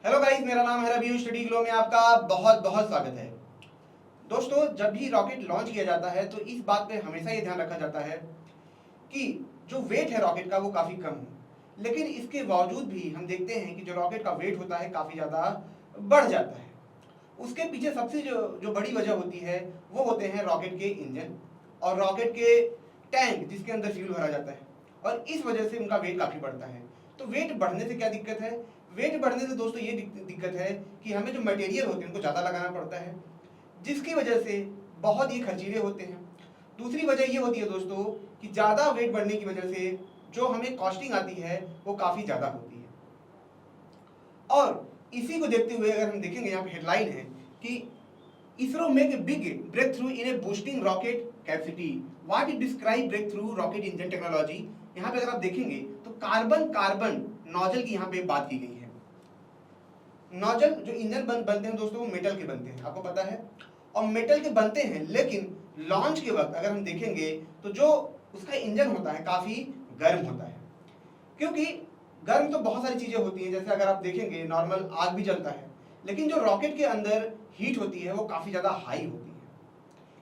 Hello guys, मेरा नाम है रवि। स्टडी ग्लो में आपका बहुत बहुत स्वागत है। दोस्तों, जब भी रॉकेट लॉन्च किया जाता है तो इस बात पे हमेशा ये ध्यान रखा जाता है कि जो वेट है रॉकेट का वो काफ़ी कम हो। लेकिन इसके बावजूद भी हम देखते हैं कि जो रॉकेट का वेट होता है काफ़ी ज़्यादा बढ़ जाता है। उसके पीछे सबसे जो जो बड़ी वजह होती है वो होते हैं रॉकेट के इंजन और रॉकेट के टैंक जिसके अंदर फ्यूल भरा जाता है, और इस वजह से उनका वेट काफ़ी बढ़ता है। तो वेट बढ़ने से क्या दिक्कत है? वेट बढ़ने से दोस्तों ये दिक्कत है कि हमें जो मटेरियल होते हैं उनको ज़्यादा लगाना पड़ता है, जिसकी वजह से बहुत ही खर्चीले होते हैं। दूसरी वजह ये होती है दोस्तों कि ज़्यादा वेट बढ़ने की वजह से जो हमें कॉस्टिंग आती है वो काफ़ी ज़्यादा होती है। और इसी को देखते हुए अगर हम देखेंगे, यहाँ पे हेडलाइन है कि ISRO make a big breakthrough in a boosting rocket capacity, what it describe breakthrough rocket engine technology. यहाँ पे अगर आप देखेंगे तो कार्बन कार्बन नोजल की यहाँ पे बात की गई है। नोजल जो इंजन बनते हैं दोस्तों वो मेटल के बनते हैं, आपको पता है, और मेटल के बनते हैं, लेकिन लॉन्च के वक्त अगर हम देखेंगे तो जो उसका इंजन होता है काफ़ी गर्म होता है। क्योंकि गर्म तो बहुत सारी चीज़ें होती हैं, जैसे अगर आप देखेंगे नॉर्मल आग भी जलता है, लेकिन जो रॉकेट के अंदर हीट होती है वो काफ़ी ज़्यादा हाई होती है।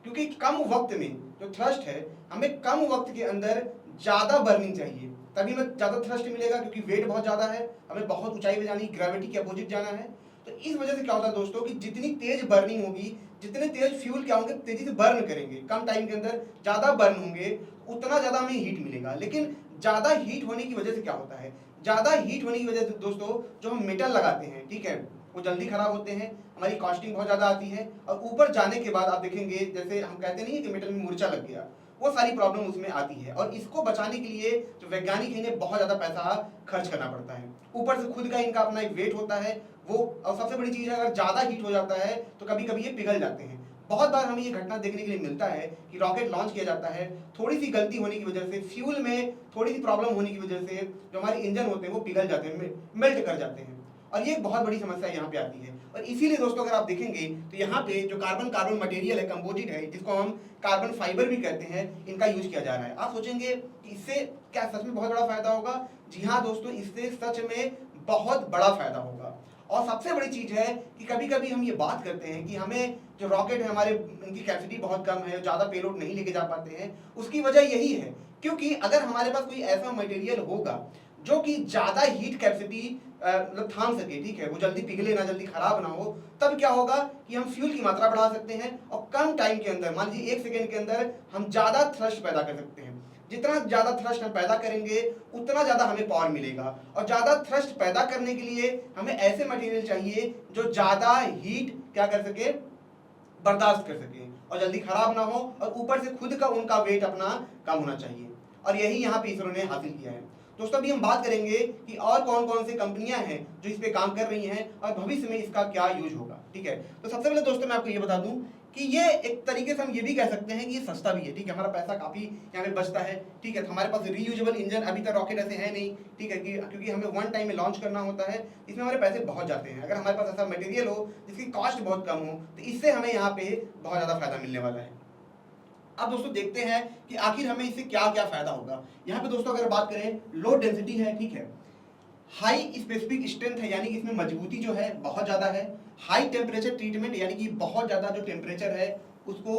क्योंकि कम वक्त में जो थ्रस्ट है, हमें कम वक्त के अंदर ज़्यादा बर्निंग चाहिए, तभी हमें ज़्यादा थ्रस्ट मिलेगा। क्योंकि वेट बहुत ज़्यादा है, हमें बहुत ऊंचाई पे जानी, ग्रेविटी के अपोजिट जाना है। तो इस वजह से क्या होता है दोस्तों कि जितनी तेज बर्निंग होगी, जितने तेज फ्यूल क्या होंगे, तेजी से बर्न करेंगे, कम टाइम के अंदर ज़्यादा बर्न होंगे, उतना ज़्यादा हमें हीट मिलेगा। लेकिन ज़्यादा हीट होने की वजह से क्या होता है, ज़्यादा हीट होने की वजह से दोस्तों जो हम मेटल लगाते हैं, ठीक है, वो जल्दी खराब होते हैं, हमारी कॉस्टिंग बहुत ज़्यादा आती है, और ऊपर जाने के बाद आप देखेंगे जैसे हम कहते नहीं है कि मेटल में मूर्छा लग गया, वो सारी प्रॉब्लम उसमें आती है। और इसको बचाने के लिए जो वैज्ञानिक हैं बहुत ज़्यादा पैसा खर्च करना पड़ता है। ऊपर से खुद का इनका अपना एक वेट होता है वो, और सबसे बड़ी चीज़ है अगर ज़्यादा हीट हो जाता है तो कभी कभी ये पिघल जाते हैं। बहुत बार हमें ये घटना देखने के लिए मिलता है कि रॉकेट लॉन्च किया जाता है, थोड़ी सी गलती होने की वजह से, फ्यूल में थोड़ी सी प्रॉब्लम होने की वजह से जो हमारे इंजन होते हैं वो पिघल जाते हैं, मेल्ट कर जाते हैं, और ये एक बहुत बड़ी समस्या यहाँ पे आती है। और इसीलिए दोस्तों अगर आप देखेंगे तो यहाँ पे जो कार्बन कार्बन मटेरियल है, कंपोजिट है, जिसको हम कार्बन फाइबर भी कहते हैं, इनका यूज किया जा रहा है। आप सोचेंगे कि इससे क्या सच में बहुत बड़ा फायदा होगा? जी हाँ दोस्तों, इससे सच में बहुत बड़ा फायदा होगा। और सबसे बड़ी चीज है कि कभी कभी हम ये बात करते हैं कि हमें जो रॉकेट है हमारे, इनकी कैपेसिटी बहुत कम है, ज़्यादा पेलोड नहीं लेके जा पाते हैं। उसकी वजह यही है क्योंकि अगर हमारे पास कोई ऐसा मटेरियल होगा जो कि ज़्यादा हीट कैपेसिटी मतलब थाम सके, ठीक है, वो जल्दी पिघले ना, जल्दी खराब ना हो, तब क्या होगा कि हम फ्यूल की मात्रा बढ़ा सकते हैं और कम टाइम के अंदर, मान लीजिए 1 सेकेंड के अंदर, हम ज़्यादा थ्रस्ट पैदा कर सकते हैं। जितना ज़्यादा थ्रस्ट हम पैदा करेंगे उतना ज़्यादा हमें पावर मिलेगा, और ज़्यादा थ्रस्ट पैदा करने के लिए हमें ऐसे मटेरियल चाहिए जो ज़्यादा हीट क्या कर सके, बर्दाश्त कर सके, और जल्दी खराब ना हो, और ऊपर से खुद का उनका वेट अपना कम होना चाहिए। और यही यहाँ पे इसरो ने हासिल किया है। दोस्तों अभी हम बात करेंगे कि और कौन कौन सी कंपनियां हैं जो इस पे काम कर रही हैं और भविष्य में इसका क्या यूज होगा, ठीक है। तो सबसे पहले दोस्तों मैं आपको ये बता दूं कि ये एक तरीके से हम ये भी कह सकते हैं कि ये सस्ता भी है, ठीक है, हमारा पैसा काफ़ी यहाँ पे बचता है, ठीक है। तो हमारे पास रीयूजेबल इंजन अभी तक रॉकेट ऐसे है नहीं, ठीक है, कि क्योंकि हमें वन टाइम में लॉन्च करना होता है, इसमें हमारे पैसे बहुत जाते हैं। अगर हमारे पास ऐसा मटेरियल हो जिसकी कॉस्ट बहुत कम हो तो इससे हमें यहाँ पे बहुत ज़्यादा फायदा मिलने वाला है। अब दोस्तों देखते हैं कि आखिर हमें इससे क्या क्या फायदा होगा। यहाँ पे दोस्तों अगर बात करें, लो डेंसिटी है, ठीक है, हाई स्पेसिफिक स्ट्रेंथ है, यानी कि इसमें मजबूती जो है बहुत ज़्यादा है, हाई टेम्परेचर ट्रीटमेंट, यानी कि बहुत ज़्यादा जो टेम्परेचर है उसको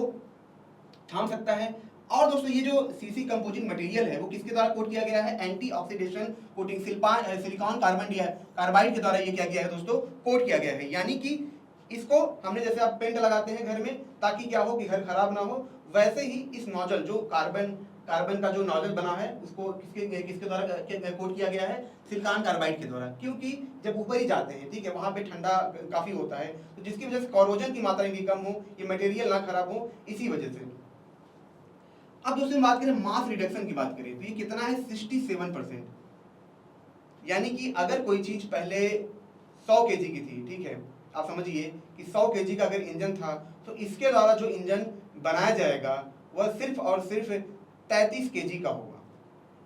थाम सकता है। और दोस्तों ये जो सीसी कंपोजिट मटेरियल है वो किसके द्वारा कोट किया गया है? Anti oxidation coating, silicon carbide के द्वारा ये क्या गया है दोस्तों, कोट किया गया है। यानी कि इसको हमने, जैसे आप पेंट लगाते हैं घर में ताकि क्या हो कि घर खराब ना हो, वैसे ही इस नोजल जो कार्बन का जो नोजल बना है उसको किसके किसके द्वारा कोट किया गया है? सिलिकॉन कार्बाइड के द्वारा। क्योंकि जब ऊपर ही जाते हैं, ठीक है, वहाँ पे ठंडा काफ़ी होता है, तो जिसकी वजह से कोरोजन की मात्रा इनकी कम हो, ये मटेरियल ना खराब हो, इसी वजह से। अब दूसरी बात करें, मास रिडक्शन की बात करें तो ये कितना है? 67%। यानी कि अगर कोई चीज पहले 100 केजी की थी, ठीक है, आप समझिए कि 100 केजी का अगर इंजन था तो इसके द्वारा जो इंजन बनाया जाएगा वह सिर्फ और सिर्फ 33 केजी का होगा।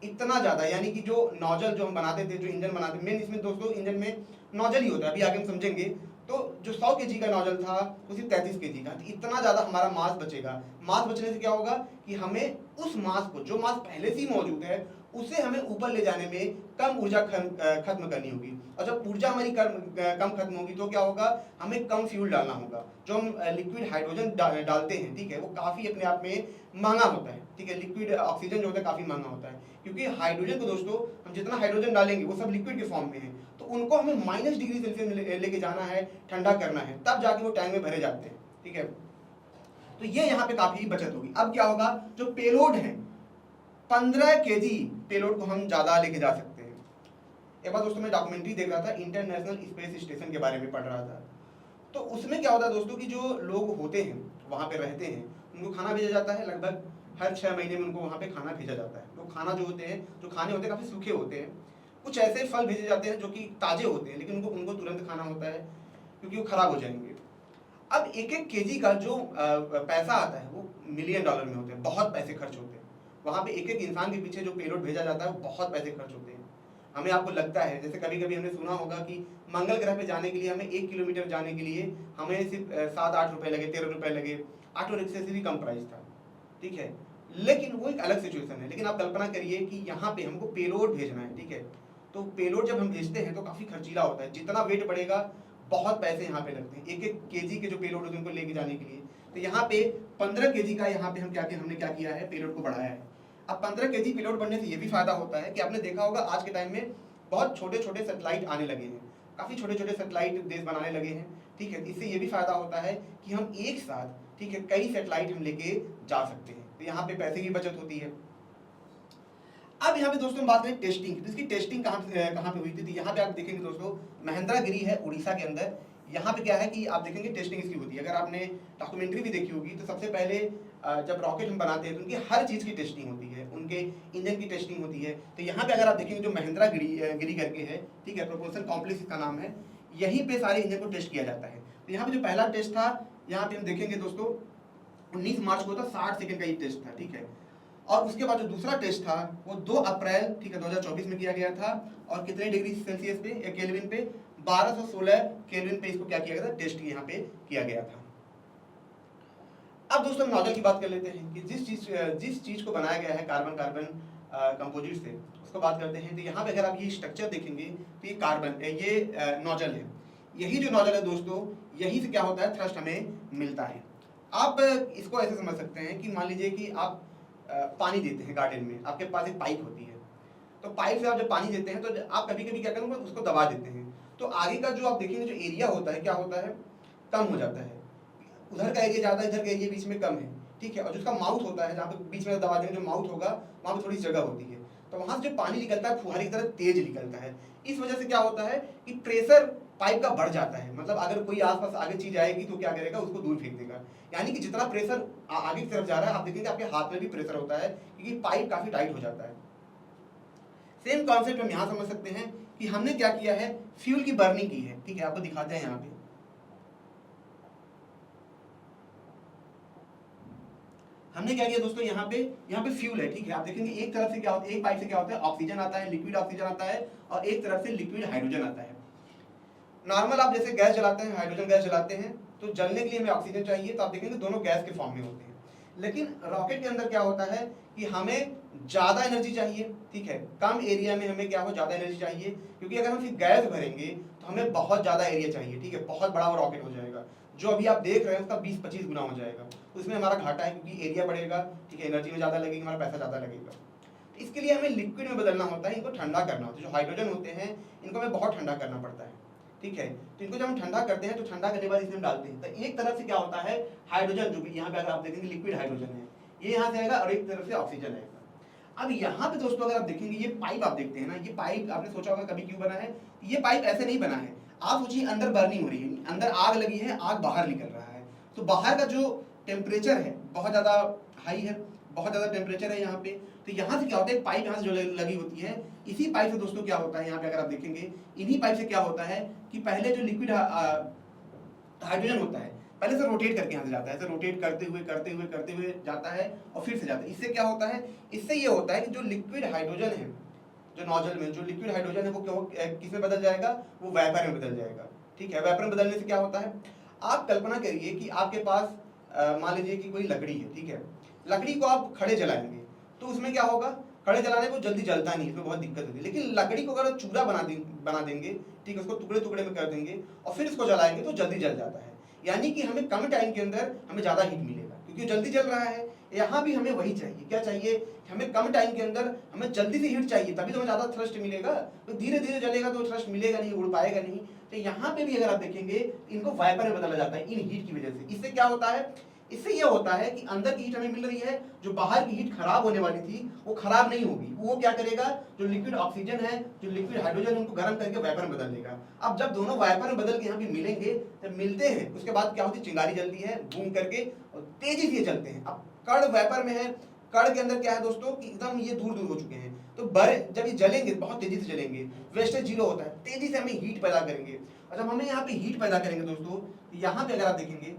इतना ज़्यादा, यानी कि जो नोजल जो हम बनाते थे, जो इंजन बनाते, मेन इसमें दोस्तों इंजन में नोजल ही होता है, अभी आगे हम समझेंगे। तो जो 100 केजी का नोजल था वो सिर्फ 33 केजी का, तो इतना ज़्यादा हमारा मास बचेगा। मास बचने से क्या होगा कि हमें उस मास को, जो मास पहले से ही मौजूद है, उसे हमें ऊपर ले जाने में कम ऊर्जा खत्म करनी होगी। और जब ऊर्जा हमारी कम खत्म होगी तो क्या होगा, हमें कम फ्यूल डालना होगा। जो हम लिक्विड हाइड्रोजन डालते हैं, ठीक है, वो काफ़ी अपने आप में महंगा होता है, ठीक है। लिक्विड ऑक्सीजन जो होता है काफ़ी महंगा होता है, क्योंकि हाइड्रोजन को दोस्तों हम जितना हाइड्रोजन डालेंगे वो सब लिक्विड के फॉर्म में है, तो उनको हमें -डिग्री सेल्सियस लेके जाना है, ठंडा करना है, तब जाके वो टैंक में भरे जाते हैं, ठीक है। तो ये यहाँ पे काफ़ी बचत होगी। अब क्या होगा, जो पेलोड है 15 केजी पेलोड को हम ज़्यादा लेके जा सकते हैं। एक बार दोस्तों मैं डॉक्यूमेंट्री देख रहा था, इंटरनेशनल स्पेस स्टेशन के बारे में पढ़ रहा था। तो उसमें क्या होता है दोस्तों कि जो लोग होते हैं वहाँ पे रहते हैं, उनको खाना भेजा जाता है, लगभग हर 6 महीने में उनको वहाँ पे खाना भेजा जाता है। वो खाना जो होते हैं, जो खाने होते हैं काफ़ी सूखे होते हैं। कुछ ऐसे फल भेजे जाते हैं जो कि ताज़े होते हैं, लेकिन उनको तुरंत खाना होता है क्योंकि वो ख़राब हो जाएंगे। अब एक केजी का जो पैसा आता है वो $1,000,000 में होते हैं, बहुत पैसे खर्च होते हैं। वहाँ पे एक इंसान के पीछे जो पेलोड भेजा जाता है वो बहुत पैसे खर्च होते हैं। हमें आपको लगता है, जैसे कभी कभी हमने सुना होगा कि मंगल ग्रह पे जाने के लिए हमें 1 किलोमीटर जाने के लिए हमें सिर्फ 7-8 रुपए लगे, 13 रुपए लगे। ऑटो रिक्शे से भी कम प्राइस था, ठीक है। लेकिन वो एक अलग सिचुएशन है। लेकिन आप कल्पना करिए कि यहाँ पे हमको पेलोड भेजना है, ठीक है। तो पेलोड जब हम भेजते हैं तो काफ़ी खर्चीला होता है, जितना वेट बढ़ेगा बहुत पैसे यहाँ पे लगते हैं, 1-1 केजी के जो पेलोड होते हैं उनको लेके जाने के लिए। तो यहाँ पे 15 केजी का यहाँ पे हमने क्या किया है, पेलोड को बढ़ाया है। अब 15 केजी पेलोड बढ़ने से ये भी फायदा होता है कि आपने देखा होगा आज के टाइम में बहुत छोटे छोटे सैटेलाइट आने लगे हैं, काफ़ी छोटे छोटे सैटेलाइट देश बनाने लगे हैं, ठीक है। इससे ये भी फायदा होता है कि हम एक साथ, ठीक है, कई सैटेलाइट हम लेके जा सकते हैं। तो यहाँ पे पैसे की बचत होती है। अब यहाँ पे दोस्तों हम बात करें टेस्टिंग, तो इसकी टेस्टिंग कहाँ पे हुई थी। तो यहाँ पे आप देखेंगे दोस्तों, महेंद्रगिरी है उड़ीसा के अंदर। यहाँ पे क्या है कि आप देखेंगे टेस्टिंग इसकी होती है। अगर आपने डॉक्यूमेंट्री भी देखी होगी तो सबसे पहले जब रॉकेट हम बनाते हैं तो उनकी हर चीज़ की टेस्टिंग होती है, उनके इंजन की टेस्टिंग होती है। तो यहाँ पे अगर आप देखेंगे जो महेंद्रगिरी करके है, ठीक है, प्रोपल्शन कॉम्प्लेक्स इसका नाम है, यहीं पे सारे इंजन को टेस्ट किया जाता है। तो यहाँ पे जो पहला टेस्ट था, यहाँ पे हम देखेंगे दोस्तों 19 मार्च को था, 60 सेकंड का ये टेस्ट था, ठीक है। और उसके बाद जो दूसरा टेस्ट था वो 2 अप्रैल, ठीक है, 2024 में किया गया था। और कितने डिग्री सेल्सियस पे या केल्विन पे, 1216 केल्विन पे इसको क्या किया गया था, टेस्ट यहाँ पे किया गया था। अब दोस्तों हम नोजल की बात कर लेते हैं कि जिस चीज को बनाया गया है कार्बन कंपोजिट से, उसको बात करते हैं। तो यहाँ पे अगर आप ये स्ट्रक्चर देखेंगे तो ये कार्बन, ये नोजल है। यही जो नोजल है दोस्तों, यही से क्या होता है, थ्रस्ट हमें मिलता है। आप इसको ऐसे समझ सकते हैं कि मान लीजिए कि आप पानी देते हैं गार्डन में, आपके पास एक पाइप होती है। तो पाइप से आप जब पानी देते हैं तो आप कभी कभी क्या करेंगे, उसको दबा देते हैं। तो आगे का जो आप देखेंगे जो एरिया होता है, क्या होता है, कम हो जाता है। उधर का एरिया ज़्यादा है, इधर का एरिया बीच में कम है, ठीक है। और जिसका माउथ होता है, जहाँ पे बीच में दबा देंगे जो माउथ होगा, वहाँ पे थोड़ी जगह होती है। तो वहाँ से जो पानी निकलता है फुहारे की तरह तेज निकलता है। इस वजह से क्या होता है कि प्रेशर पाइप का बढ़ जाता है। मतलब अगर कोई आसपास आगे चीज आएगी तो क्या करेगा, उसको दूर फेंक देगा। यानी कि जितना प्रेशर आगे की तरफ जा रहा है, आप देखेंगे आपके हाथ में भी प्रेशर होता है, क्योंकि पाइप काफी टाइट हो जाता है। सेम कॉन्सेप्ट हम यहाँ समझ सकते हैं कि हमने क्या किया है, फ्यूल की बर्निंग की है, ठीक है। आपको दिखाते हैं यहाँ पे, हमने क्या किया दोस्तों, यहाँ पे फ्यूल है, ठीक है। आप देखेंगे एक तरफ से क्या होता है, एक पाइप से क्या होता है, ऑक्सीजन आता है, लिक्विड ऑक्सीजन आता है, और एक तरफ से लिक्विड हाइड्रोजन आता है। नॉर्मल आप जैसे गैस जलाते हैं, हाइड्रोजन गैस जलाते हैं, तो जलने के लिए हमें ऑक्सीजन चाहिए, तो आप देखेंगे दोनों गैस के फॉर्म में होते हैं। लेकिन रॉकेट के अंदर क्या होता है कि हमें ज़्यादा एनर्जी चाहिए, ठीक है। कम एरिया में हमें क्या हो, ज़्यादा एनर्जी चाहिए, क्योंकि अगर हम सिर्फ गैस भरेंगे तो हमें बहुत ज़्यादा एरिया चाहिए, ठीक है। बहुत बड़ा वो रॉकेट हो जाएगा, जो अभी आप देख रहे हैं उसका 20-25 गुना हो जाएगा। उसमें हमारा घाटा है, क्योंकि एरिया बढ़ेगा, ठीक है, एनर्जी में ज़्यादा लगेगी, हमारा पैसा ज़्यादा लगेगा। इसके लिए हमें लिक्विड में बदलना होता है, इनको ठंडा करना होता है। जो हाइड्रोजन होते हैं इनको हमें बहुत ठंडा करना पड़ता है, ठीक है। तो इनको जब हम ठंडा करते हैं तो ठंडा करने के बाद इसमें हम डालते हैं। तो एक तरफ से क्या होता है, हाइड्रोजन, जो भी यहाँ पे अगर आप देखेंगे लिक्विड हाइड्रोजन है, ये यहाँ से आएगा, और एक तरफ से ऑक्सीजन आएगा। अब यहाँ पे दोस्तों अगर आप देखेंगे, ये पाइप आप देखते हैं ना, ये पाइप आपने सोचा होगा कभी क्यों बना है। ये पाइप ऐसे नहीं बना है, आप सोचिए अंदर बर्निंग हो रही है, अंदर आग लगी है, आग बाहर निकल रहा है। तो बाहर का जो टेम्परेचर है बहुत ज़्यादा हाई है, बहुत ज़्यादा टेम्परेचर है यहाँ पे। तो यहाँ से क्या होता है, पाइप यहाँ से जो लगी होती है, इसी पाइप से दोस्तों क्या होता है, यहाँ पे अगर आप देखेंगे, इन्हीं पाइप से क्या होता है कि पहले जो लिक्विड हाइड्रोजन होता है, पहले से रोटेट करके यहाँ से जाता है, ऐसे रोटेट करते हुए जाता है, और फिर से जाता है। इससे क्या होता है, इससे ये होता है कि जो लिक्विड हाइड्रोजन है, जो नोजल में जो लिक्विड हाइड्रोजन है, वो किस में बदल जाएगा, वो वेपर में बदल जाएगा, ठीक है। वेपर में बदलने से क्या होता है, आप कल्पना करिए कि आपके पास मान लीजिए कि कोई लकड़ी है, ठीक है। लकड़ी को आप खड़े जलाएंगे तो उसमें क्या होगा, कड़े जलाने को जल्दी जलता नहीं, इसमें बहुत दिक्कत होती है। लेकिन लकड़ी को अगर चूरा बना देंगे, ठीक है, उसको टुकड़े टुकड़े में कर देंगे और फिर इसको जलाएंगे तो जल्दी जल जाता है। यानी कि हमें कम टाइम के अंदर हमें ज़्यादा हीट मिलेगा, क्योंकि जल्दी जल रहा है। यहाँ भी हमें वही चाहिए, क्या चाहिए, हमें कम टाइम के अंदर हमें जल्दी से हीट चाहिए, तभी तो हमें ज़्यादा थ्रस्ट मिलेगा। तो धीरे धीरे जलेगा तो थ्रस्ट मिलेगा नहीं, उड़ पाएगा नहीं। तो यहाँ पे भी अगर आप देखेंगे इनको वाइपर में बदला जाता है इन हीट की वजह से। इससे क्या होता है, इससे यह होता है कि अंदर की हीट हमें मिल रही है, जो बाहर की हीट खराब होने वाली थी वो खराब नहीं होगी। वो क्या करेगा, जो लिक्विड ऑक्सीजन है, जो लिक्विड हाइड्रोजन, उनको गर्म करके वाइपर में बदल देगा। अब जब दोनों वाइपर में बदल के यहाँ पे मिलेंगे, जब मिलते हैं उसके बाद क्या होती है, चिंगारी जलती है बूम करके और तेजी से चलते हैं। अब कण वाइपर में है, कण के अंदर क्या है दोस्तों कि एकदम ये दूर दूर हो चुके हैं, तो बड़े जब ये जलेंगे बहुत तेजी से जलेंगे, वेस्टेज जीरो होता है, तेजी से हमें हीट पैदा करेंगे। और जब हमें यहाँ पे हीट पैदा करेंगे दोस्तों, यहाँ पे अगर आप देखेंगे,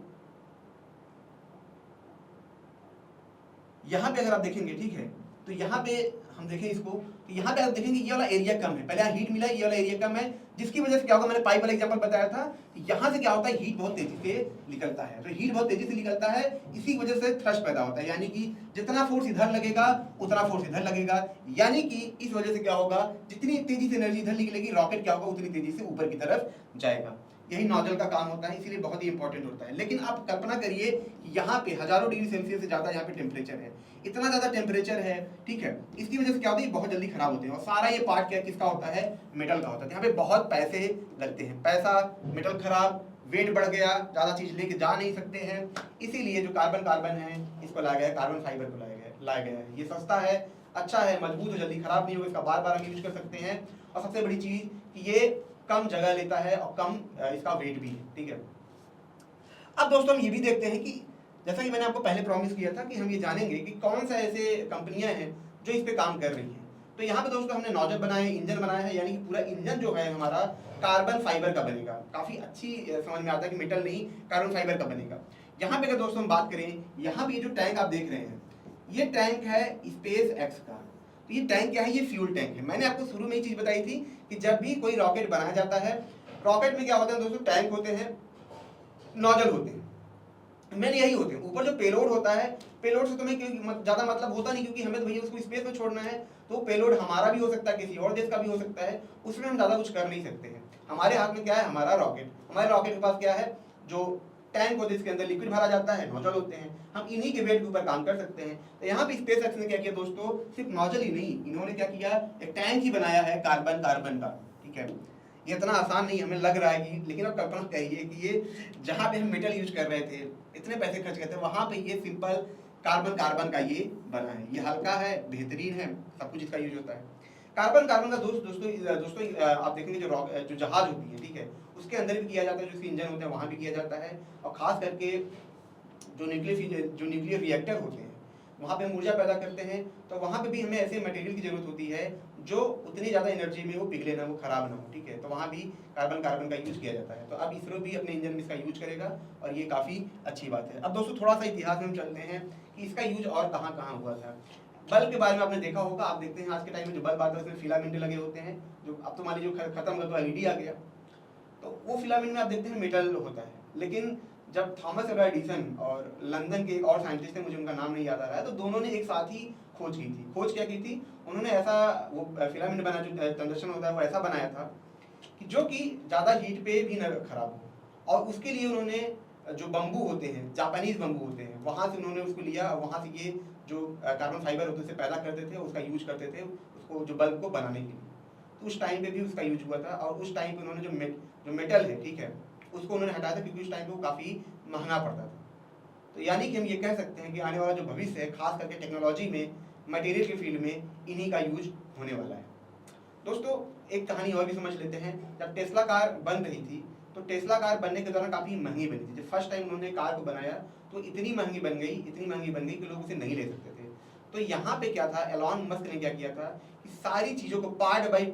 यहाँ पे अगर आप देखेंगे, ठीक है, तो यहाँ पे हम देखें इसको, तो यहाँ पे आप देखेंगे ये वाला एरिया कम है, पहले यहाँ हीट मिला, ये वाला एरिया कम है, जिसकी वजह से क्या होगा, मैंने पाइप वाला एग्जांपल बताया था, यहाँ से क्या होता है, हीट बहुत तेजी से निकलता है। तो हीट बहुत तेजी से निकलता है, इसी वजह से थ्रस्ट पैदा होता है, यानी कि जितना फोर्स इधर लगेगा उतना फोर्स इधर लगेगा, यानी कि इस वजह से क्या होगा, जितनी तेजी से एनर्जी इधर निकलेगी, रॉकेट क्या होगा, उतनी तेजी से ऊपर की तरफ जाएगा। यही नोजल का काम होता है, इसीलिए बहुत ही इंपॉर्टेंट होता है। लेकिन आप कल्पना करिए यहाँ पे हजारों डिग्री सेल्सियस से ज्यादा यहाँ पे टेम्परेचर है, इतना ज्यादा टेम्परेचर है, ठीक है, इसकी वजह से क्या होता है, बहुत जल्दी खराब होते हैं। और सारा ये पार्ट क्या किसका होता है, मेटल का होता है। यहाँ पे बहुत पैसे लगते हैं, पैसा, मेटल खराब, वेट बढ़ गया, ज्यादा चीज लेके जा नहीं सकते हैं, इसीलिए जो कार्बन कार्बन है इसको लाया गया, कार्बन फाइबर को लाया गया है। ये सस्ता है, अच्छा है, मजबूत है, जल्दी खराब नहीं होगा, इसका बार बार हम यूज कर सकते हैं। और सबसे बड़ी चीज कि ये कम जगह लेता है और कम इसका वेट भी है, ठीक है। अब दोस्तों हम ये भी देखते हैं कि जैसा कि मैंने आपको पहले प्रॉमिस किया था कि हम ये जानेंगे कि कौन सा ऐसे कंपनियां हैं जो इस पे काम कर रही हैं। तो यहाँ पे दोस्तों हमने नोजल बनाए, इंजन बनाया है, यानी कि पूरा इंजन जो है हमारा कार्बन फाइबर का बनेगा। काफी अच्छी समझ में आता है कि मेटल नहीं, कार्बन फाइबर का बनेगा। यहाँ पे अगर दोस्तों हम बात करें, यहाँ पे जो टैंक आप देख रहे हैं, ये टैंक है स्पेस एक्स का। तो ये टैंक क्या है, ये फ्यूल टैंक है। मैंने आपको शुरू में ही चीज बताई थी कि जब भी कोई रॉकेट बनाया जाता है, रॉकेट में क्या होता है दोस्तों, टैंक होते हैं, नोजल होते हैं, मेन यही होते हैं। ऊपर जो पेलोड होता है, पेलोड से तुम्हें ज्यादा मतलब होता नहीं, क्योंकि हमें तो भैया उसको स्पेस में छोड़ना है। तो पेलोड हमारा भी हो सकता है, किसी और देश का भी हो सकता है, उसमें हम ज्यादा कुछ कर नहीं सकते हैं। हमारे हाथ में क्या है, हमारा रॉकेट। हमारे रॉकेट के पास क्या है, जो टैंक होते हैं, इसके अंदर लिक्विड भरा जाता है, नोजल होते हैं, हम इन्हीं के वेट के ऊपर काम कर सकते हैं। तो यहाँ पे स्पेस एक्स ने क्या किया दोस्तों, सिर्फ नोजल ही नहीं, इन्होंने क्या किया, एक टैंक ही बनाया है कार्बन कार्बन का, ठीक है। ये इतना आसान नहीं हमें लग रहा है कि, लेकिन अब कल्पना करिए कि ये जहाँ पे हम मेटल यूज कर रहे थे, इतने पैसे खर्च करते हैं, वहाँ पे ये सिंपल कार्बन कार्बन का ये बना है। ये हल्का है, बेहतरीन है, सब कुछ इसका यूज होता है। कार्बन कार्बन का दोस्तों आप देखेंगे जो जहाज होती है, ठीक है, उसके अंदर भी किया जाता है, जो उसके इंजन होते हैं वहाँ भी किया जाता है। और खास करके जो न्यूक्लियर रिएक्टर होते हैं, वहाँ पे हम ऊर्जा पैदा करते हैं, तो वहाँ पे भी हमें ऐसे मटेरियल की जरूरत होती है जो उतनी ज़्यादा एनर्जी में वो पिघले ना, वो खराब ना हो, ठीक है। तो वहाँ भी कार्बन कार्बन का यूज किया जाता है। तो अब इसरो भी अपने इंजन में इसका यूज करेगा और ये काफ़ी अच्छी बात है। अब दोस्तों थोड़ा सा इतिहास में हम चलते हैं कि इसका यूज और कहाँ कहाँ हुआ था। बल्ब के बारे में आपने देखा होगा, आप देखते हैं आज के टाइम में जो बल्ब आता है उसमें फिलामेंट लगे होते हैं, जो अब तो मान लीजिए खत्म हो तो LED आ गया, तो वो फिलामेंट में आप देखते हैं मेटल होता है। लेकिन जब थॉमस एल्वा एडिसन और लंदन के एक और साइंटिस्ट थे, मुझे उनका नाम नहीं याद आ रहा है, तो दोनों ने एक साथ ही खोज की थी। खोज क्या की थी उन्होंने, ऐसा वो फिलामेंट बना, जो कंडक्शन होता है वो ऐसा बनाया था कि जो कि ज़्यादा हीट पे भी न खराब हो। और उसके लिए उन्होंने जो बम्बू होते हैं, जापानीज बम्बू होते हैं, वहाँ से उन्होंने उसको लिया, वहाँ से ये जो कार्बन फाइबर होते थे पैदा करते थे, उसका यूज करते थे उसको, जो बल्ब को बनाने के लिए। तो उस टाइम पे भी उसका यूज हुआ था। और उस टाइम पे उन्होंने जो मेटल है, ठीक है, उसको उन्होंने हटाया था, क्योंकि उस टाइम पे वो काफ़ी महंगा पड़ता था। तो यानी कि हम ये कह सकते हैं कि आने वाला जो भविष्य है, खास करके टेक्नोलॉजी में, मटेरियल के फील्ड में, इन्हीं का यूज होने वाला है। दोस्तों एक कहानी और भी समझ लेते हैं। जब टेस्ला कार बन रही थी, तो टेस्ला कार बनने के दौरान काफ़ी महंगी बनी थी। जब फर्स्ट टाइम उन्होंने कार को बनाया तो इतनी महंगी बन गई कि लोग उसे नहीं ले सकते थे। तो यहाँ पे क्या था, एलॉन मस्क ने क्या किया था कि सारी चीज़ों को पार्ट बाई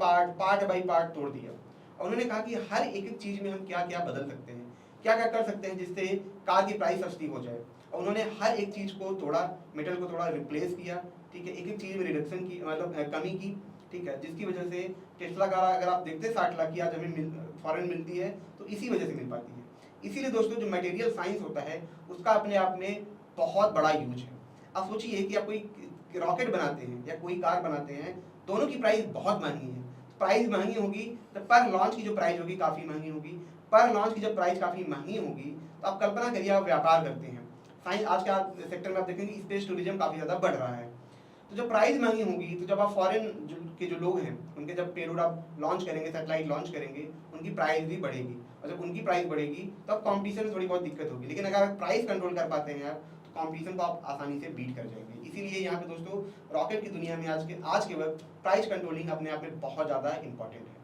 पार्ट तोड़ दिया। और उन्होंने कहा कि हर एक चीज़ में हम क्या क्या बदल सकते हैं, क्या क्या कर सकते हैं जिससे कार की प्राइस सस्ती हो जाए। और उन्होंने हर एक चीज़ को तोड़ा, मेटल को थोड़ा रिप्लेस किया, ठीक है, एक एक चीज़ में रिडक्शन की, मतलब कमी की, ठीक है, जिसकी वजह से टेस्ला कार अगर आप देखते 60 लाख की आज हमें फॉरेन मिलती है, तो इसी वजह से मिल पाती है। इसीलिए दोस्तों जो मटेरियल साइंस होता है उसका अपने आप में बहुत बड़ा यूज है। अब सोचिए कि आप कोई रॉकेट बनाते हैं या कोई कार बनाते हैं, दोनों की प्राइस बहुत महंगी है। प्राइस महंगी होगी तो पर लॉन्च की जो प्राइस होगी काफ़ी महंगी होगी। पर लॉन्च की जब प्राइस काफ़ी महंगी होगी तो आप कल्पना करिए आप व्यापार करते हैं, साइंस आज के सेक्टर में आप देखेंगे स्पेस टूरिज्म काफ़ी ज़्यादा बढ़ रहा है। तो जब प्राइस महंगी होगी तो जब आप फॉरेन के जो लोग हैं उनके जब पेलोड आप लॉन्च करेंगे, सैटेलाइट लॉन्च करेंगे, उनकी प्राइस भी बढ़ेगी, और जब उनकी प्राइस बढ़ेगी तब तो कॉम्पिटिशन में थोड़ी बहुत दिक्कत होगी। लेकिन अगर आप प्राइस कंट्रोल कर पाते हैं आप तो कॉम्पिटिशन को आप आसानी से बीट कर जाएंगे। इसीलिए यहाँ पे दोस्तों रॉकेट की दुनिया में आज के वक्त प्राइस कंट्रोलिंग अपने आप में बहुत ज़्यादा इंपॉर्टेंट है।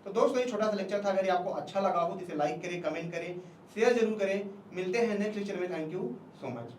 तो दोस्तों ये छोटा सा लेक्चर था, अगर ये आपको अच्छा लगा हो तो इसे लाइक करें, कमेंट करें, शेयर जरूर करें। मिलते हैं नेक्स्ट लेक्चर में। Thank you so much.